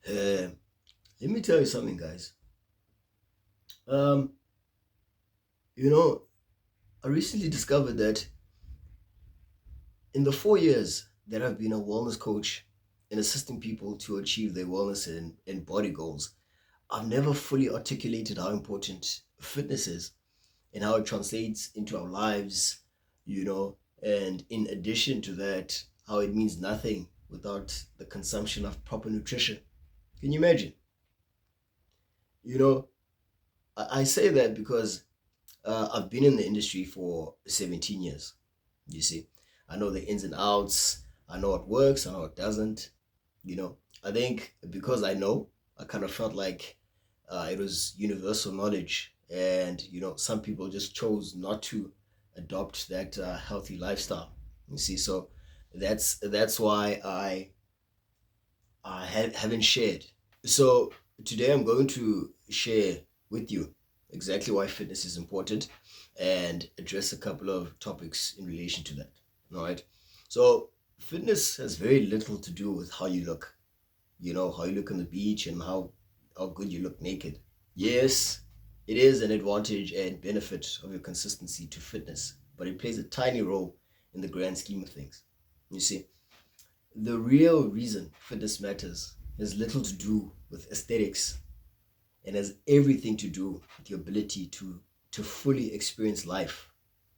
Uh, Let me tell you something, guys. Um, you know, I recently discovered that in the 4 years that I've been a wellness coach and assisting people to achieve their wellness and body goals, I've never fully articulated how important fitness is and how it translates into our lives, and in addition to that, how it means nothing without the consumption of proper nutrition. Can you imagine? You know, I say that because I've been in the industry for 17 years. You see, I know the ins and outs. I know what works. I know what doesn't. I think because I know, I kind of felt like it was universal knowledge, and some people just chose not to adopt that healthy lifestyle. You see, so that's why I haven't shared. So today I'm going to share with you exactly why fitness is important and address a couple of topics in relation to that. All right. So fitness has very little to do with how you look, how you look on the beach and how good you look naked. Yes, it is an advantage and benefit of your consistency to fitness, but it plays a tiny role in the grand scheme of things. You see, the real reason fitness matters has little to do with aesthetics and has everything to do with your ability to fully experience life.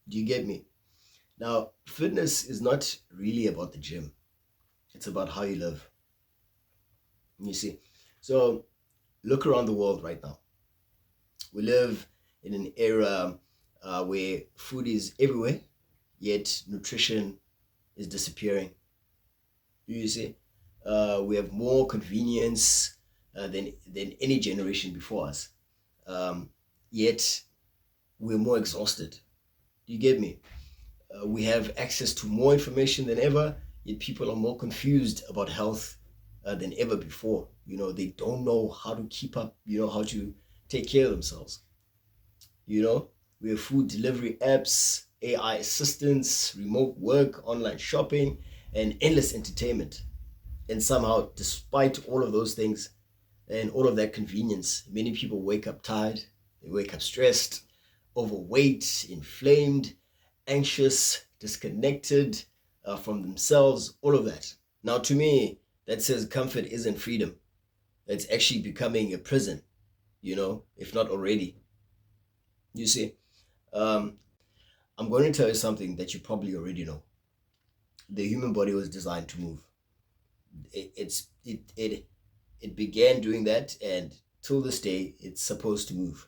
Do you get me? Now, fitness is not really about the gym. It's about how you live. You see. So, look around the world right now. We live in an era where food is everywhere, yet nutrition is disappearing. You see, we have more convenience than any generation before us. Yet we're more exhausted. Do you get me? We have access to more information than ever, yet people are more confused about health than ever before. They don't know how to keep up. How to take care of themselves. We have food delivery apps, AI assistants, remote work, online shopping, and endless entertainment. And somehow, despite all of those things and all of that convenience, many people wake up tired, they wake up stressed, overweight, inflamed, anxious, disconnected from themselves, all of that. Now, to me, that says comfort isn't freedom. It's actually becoming a prison, if not already. You see, um, I'm going to tell you something that you probably already know. The human body was designed to move. It began doing that, and till this day, it's supposed to move.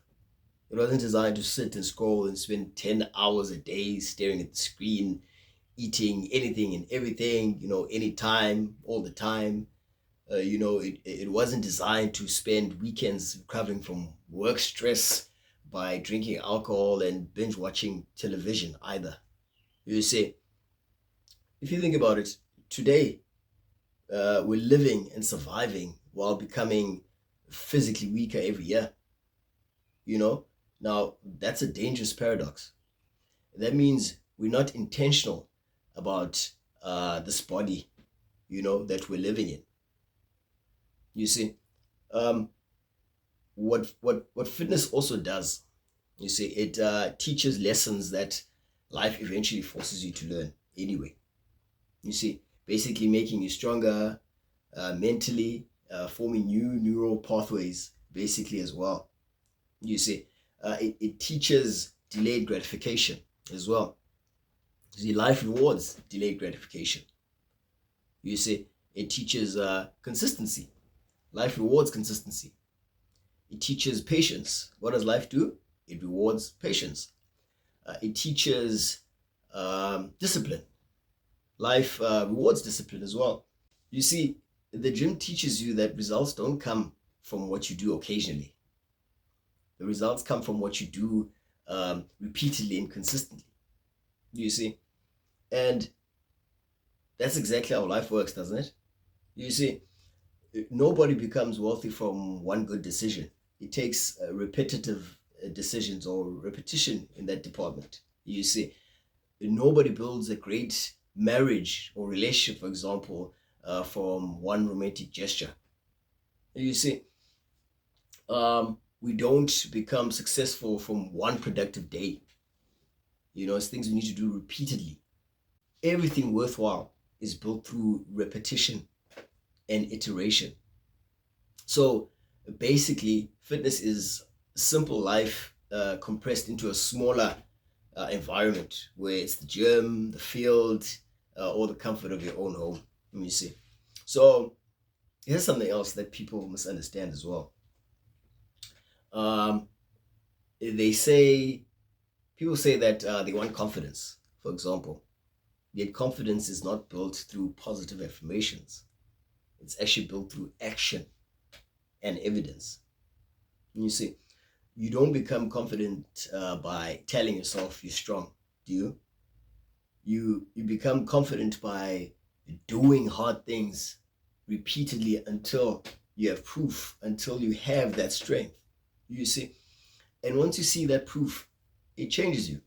It wasn't designed to sit and scroll and spend 10 hours a day staring at the screen, eating anything and everything, anytime, all the time. It wasn't designed to spend weekends recovering from work stress by drinking alcohol and binge watching television either. You see, if you think about it, today we're living and surviving while becoming physically weaker every year. You know, now that's a dangerous paradox. That means we're not intentional about this body, that we're living in. You see, um, what fitness also does, you see, it teaches lessons that life eventually forces you to learn anyway. You see, basically making you stronger mentally, forming new neural pathways basically as well. You see, it teaches delayed gratification as well. See, life rewards delayed gratification. You see, it teaches consistency. Life rewards consistency. It teaches patience. What does life do? It rewards patience. It teaches discipline. Life rewards discipline as well. You see, the gym teaches you that results don't come from what you do occasionally. The results come from what you do repeatedly and consistently. You see, and that's exactly how life works, doesn't it? You see, nobody becomes wealthy from one good decision. It takes repetitive decisions or repetition in that department. You see, nobody builds a great marriage or relationship, for example, from one romantic gesture. You see, we don't become successful from one productive day. It's things we need to do repeatedly. Everything worthwhile is built through repetition and iteration. So basically, fitness is simple life compressed into a smaller environment where it's the gym, the field, or the comfort of your own home. Let me see. So here's something else that people misunderstand as well. Um, they say People say that they want confidence, for example. Yet confidence is not built through positive affirmations. It's actually built through action and evidence. And you see, you don't become confident by telling yourself you're strong, do you? You become confident by doing hard things repeatedly until you have proof, until you have that strength. You see, and once you see that proof, it changes you.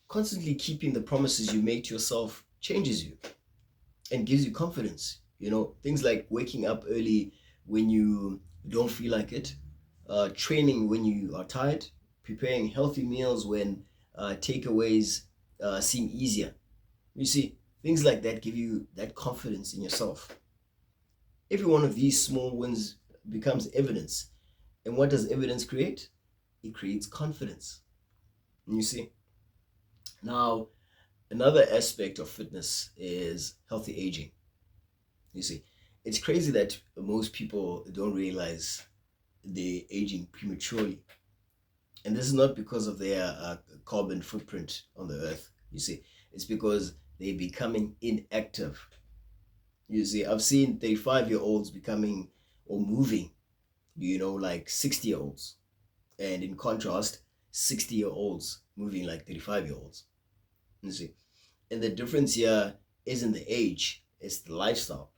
Constantly keeping the promises you make to yourself changes you and gives you confidence. Things like waking up early when you don't feel like it, training when you are tired, preparing healthy meals when takeaways seem easier. You see, things like that give you that confidence in yourself. Every one of these small wins becomes evidence. And what does evidence create? It creates confidence. And you see, now another aspect of fitness is healthy aging. You see, it's crazy that most people don't realize they're aging prematurely. And this is not because of their carbon footprint on the earth. You see, it's because they're becoming inactive. You see, I've seen 35-year-olds becoming or moving, like 60-year-olds. And in contrast, 60-year-olds moving like 35-year-olds. You see, and the difference here isn't the age, it's the lifestyle.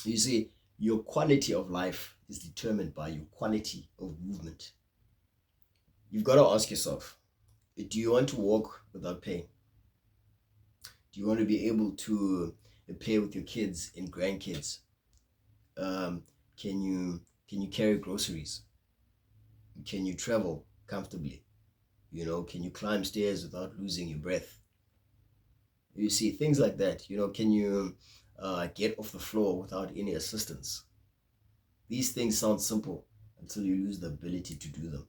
You see, your quality of life is determined by your quality of movement. You've got to ask yourself, do you want to walk without pain? Do you want to be able to play with your kids and grandkids? Um, can you carry groceries? Can you travel comfortably? Can you climb stairs without losing your breath? You see, things like that. Can you get off the floor without any assistance? These things sound simple until you lose the ability to do them.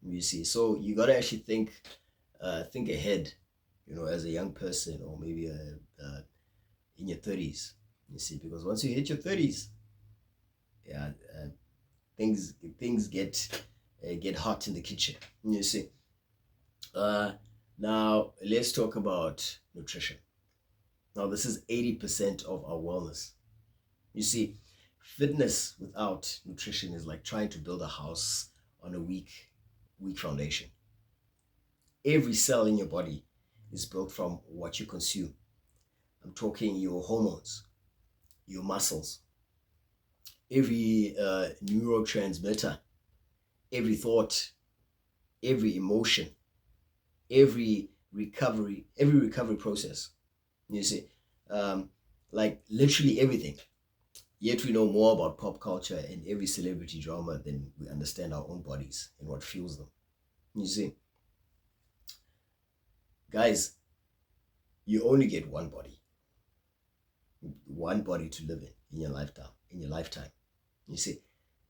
You see, so you gotta actually think ahead. As a young person, or maybe in your 30s. You see, because once you hit your 30s, yeah, things get hot in the kitchen. You see. Uh, Now let's talk about nutrition. Now this is 80% of our wellness. You see, fitness without nutrition is like trying to build a house on a weak foundation. Every cell in your body is built from what you consume. I'm talking your hormones, your muscles, every neurotransmitter, every thought, every emotion, every recovery process. You see, like literally everything. Yet we know more about pop culture and every celebrity drama than we understand our own bodies and what fuels them. You see, guys, you only get one body to live in your lifetime. You see,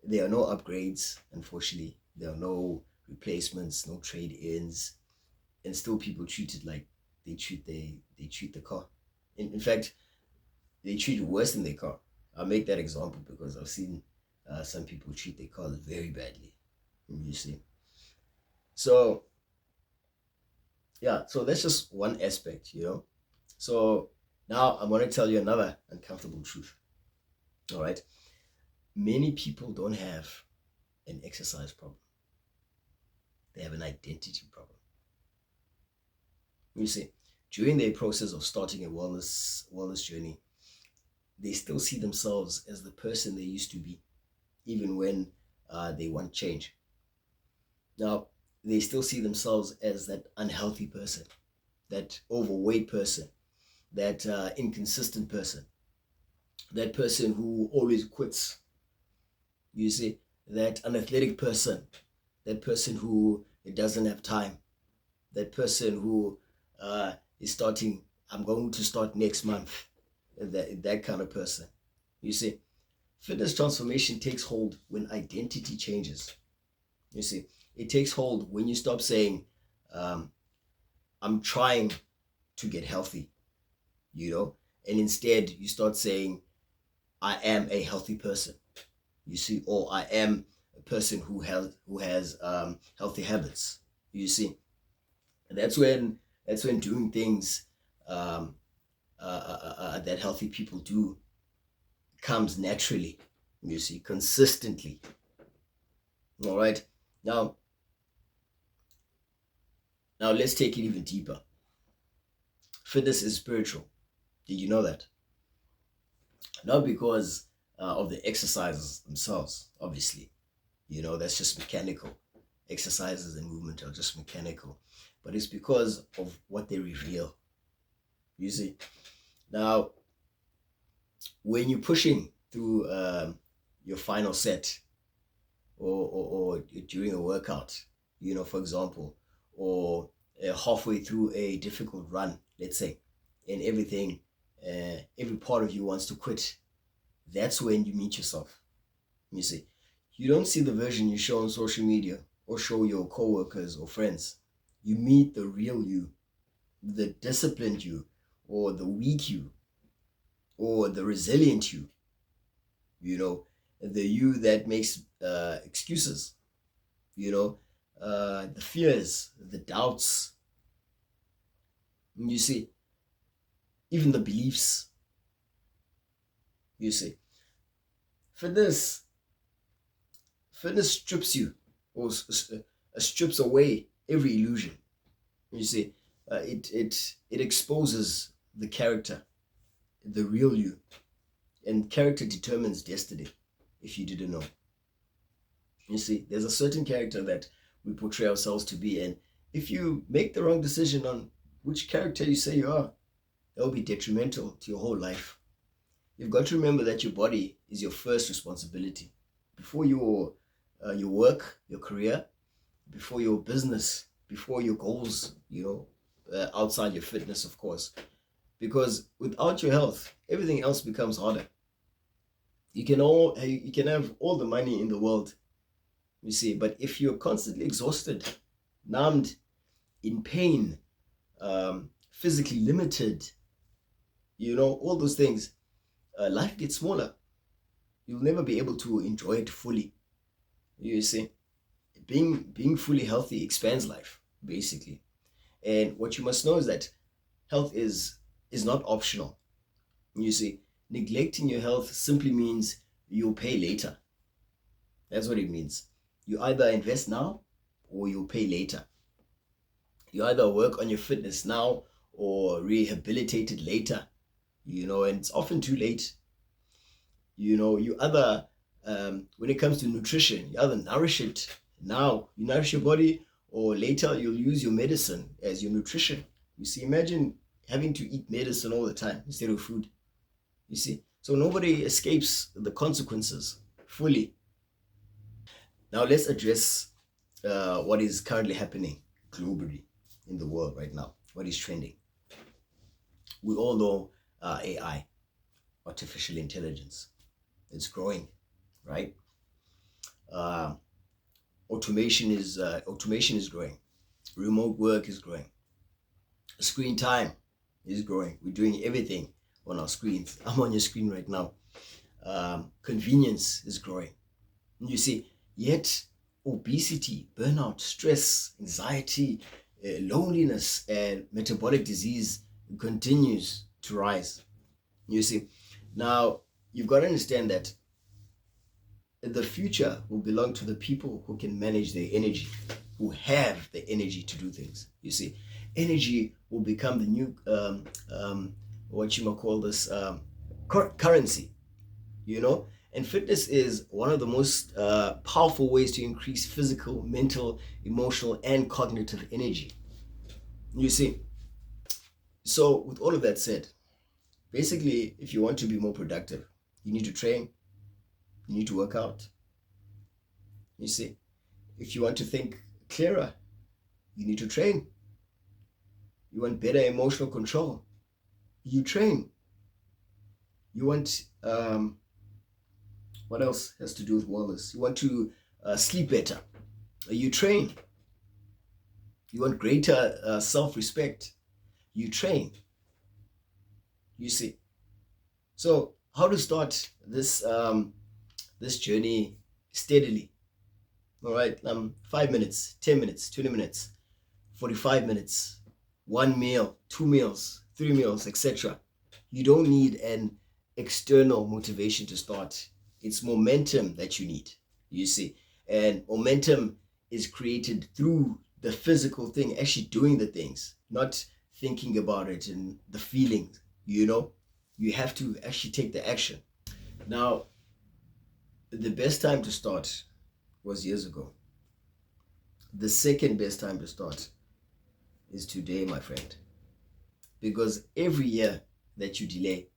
there are no upgrades. Unfortunately, there are no replacements, no trade-ins, and still people treat it like they treat the car. In fact, they treat it worse than their car. I'll make that example because I've seen some people treat their cars very badly. You see, so yeah, so that's just one aspect. So now I'm going to tell you another uncomfortable truth. All right, many people don't have an exercise problem; they have an identity problem. You see, during their process of starting a wellness journey, they still see themselves as the person they used to be, even when they want change. Now, they still see themselves as that unhealthy person, that overweight person, that inconsistent person. that person who always quits. You see, that unathletic person, that person who doesn't have time, that person who is starting, I'm going to start next month, that kind of person. You see, fitness transformation takes hold when identity changes. You see, it takes hold when you stop saying, um, I'm trying to get healthy, you know, and instead you start saying, I am a healthy person, you see, or I am a person who has healthy habits, you see. And that's when doing things um, that healthy people do comes naturally, you see, consistently. All right. Now, now let's take it even deeper. Fitness is spiritual. Did you know that? Not because of the exercises themselves, obviously. You know, that's just mechanical. Exercises and movement are just mechanical. But it's because of what they reveal. You see? Now, when you're pushing through your final set or during a workout, you know, for example, or halfway through a difficult run, let's say, and every part of you wants to quit, that's when you meet yourself. You see, you don't see the version you show on social media or show your coworkers or friends. You meet the real you, the disciplined you, or the weak you, or the resilient you, you know, the you that makes excuses, you know, the fears, the doubts, you see, even the beliefs, you see. Fitness, fitness strips you or strips away every illusion. You see, it exposes the character, the real you, and character determines destiny. If you didn't know, you see, there's a certain character that we portray ourselves to be, and if you make the wrong decision on which character you say you are, that will be detrimental to your whole life. You've got to remember that your body is your first responsibility before your work, your career, before your business, before your goals. You know, outside your fitness, of course, because without your health, everything else becomes harder. You can have all the money in the world, you see, but if you're constantly exhausted, numbed, in pain, physically limited, you know, all those things, life gets smaller. You'll never be able to enjoy it fully. You see, being fully healthy expands life, basically. And what you must know is that health is not optional. You see, neglecting your health simply means you'll pay later. That's what it means. You either invest now or you'll pay later. You either work on your fitness now or rehabilitate it later. You know, and it's often too late. You know, you either when it comes to nutrition, you either nourish it now, you nourish your body, or later you'll use your medicine as your nutrition. You see, imagine having to eat medicine all the time instead of food. You see, so nobody escapes the consequences fully. Now let's address what is currently happening globally in the world right now. What is trending? We all know AI, artificial intelligence. It's growing, right? Uh, automation is growing. Remote work is growing. Screen time is growing. We're doing everything on our screens. I'm on your screen right now. Convenience is growing. You see, yet obesity, burnout, stress, anxiety, loneliness, and metabolic disease continues to rise. You see, now you've got to understand that the future will belong to the people who can manage their energy, who have the energy to do things. You see, energy will become the new what you might call this currency. You know, and fitness is one of the most powerful ways to increase physical, mental, emotional, and cognitive energy. You see, so with all of that said, Basically, if you want to be more productive, you need to train, you need to work out. You see, if you want to think clearer, you need to train. You want better emotional control, you train. You want, what else has to do with wellness? You want to sleep better, you train. You want greater self-respect, you train. You see. So how to start this journey steadily? All right, 5 minutes, 10 minutes, 20 minutes, 45 minutes, 1 meal, 2 meals, 3 meals, etc. You don't need an external motivation to start. It's momentum that you need, you see. And momentum is created through the physical thing, actually doing the things, not thinking about it and the feelings, you know. You have to actually take the action. Now, the best time to start was years ago. The second best time to start is today, my friend. Because every year that you delay,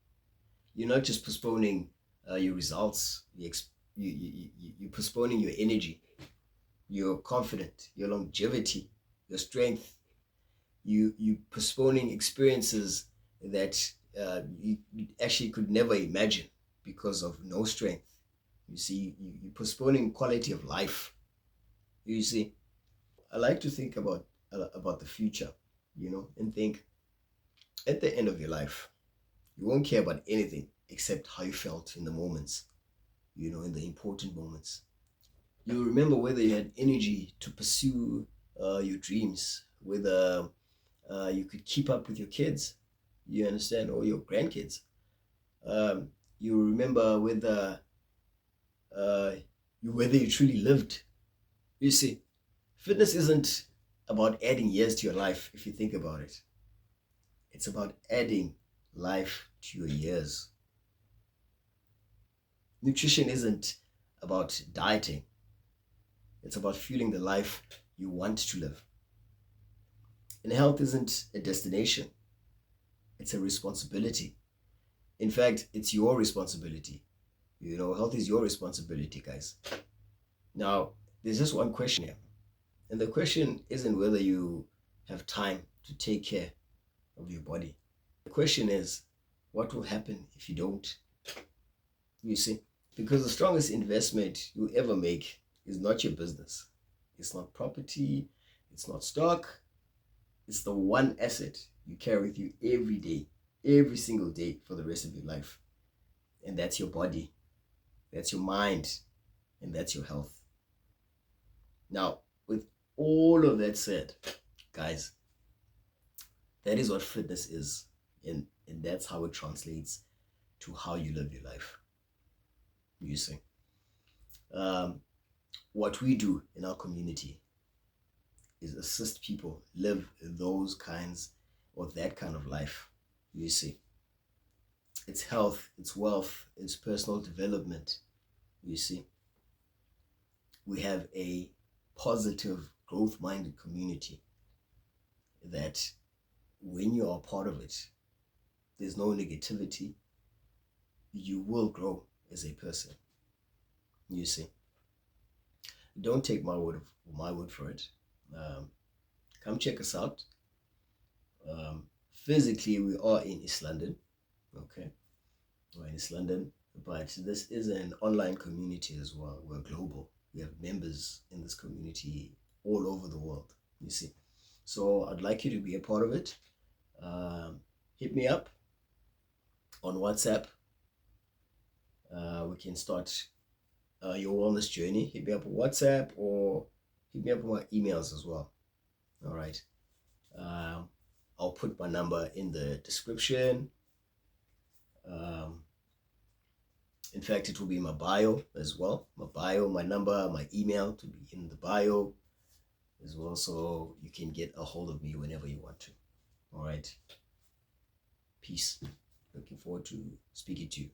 you're not just postponing your results, you're postponing your energy, your confidence, your longevity, your strength. You postponing experiences that you actually could never imagine because of no strength. You see, you're postponing quality of life. You see, I like to think about the future, and think at the end of your life, you won't care about anything except how you felt in the moments, in the important moments. You remember whether you had energy to pursue your dreams, whether you could keep up with your kids, you understand, or your grandkids. You remember uh, whether you truly lived. You see, fitness isn't about adding years to your life, if you think about it. It's about adding life to your years. Nutrition isn't about dieting. It's about fueling the life you want to live. And health isn't a destination. It's a responsibility. In fact, it's your responsibility. Health is your responsibility, guys. Now, there's just one question here. And the question isn't whether you have time to take care of your body. The question is, what will happen if you don't? You see? Because the strongest investment you ever make is not your business. It's not property. It's not stock. It's the one asset you carry with you every day, every single day for the rest of your life. And that's your body. That's your mind. And that's your health. Now, with all of that said, guys, that is what fitness is. And that's how it translates to how you live your life. You see. What we do in our community is assist people live those kinds or that kind of life. You see. It's health, it's wealth, it's personal development. You see. We have a positive, growth-minded community that when you are part of it, there's no negativity. You will grow as a person. You see. Don't take my word for it. Come check us out. Physically, we are in East London. Okay, we're in East London, but this is an online community as well. We're global. We have members in this community all over the world. You see, so I'd like you to be a part of it. Hit me up on WhatsApp. We can start your wellness journey. Hit me up on WhatsApp or hit me up on my emails as well. All right. I'll put my number in the description. In fact, it will be in my bio as well. My bio, my number, my email to be in the bio as well, so you can get a hold of me whenever you want to. All right. Peace. Looking forward to speaking to you.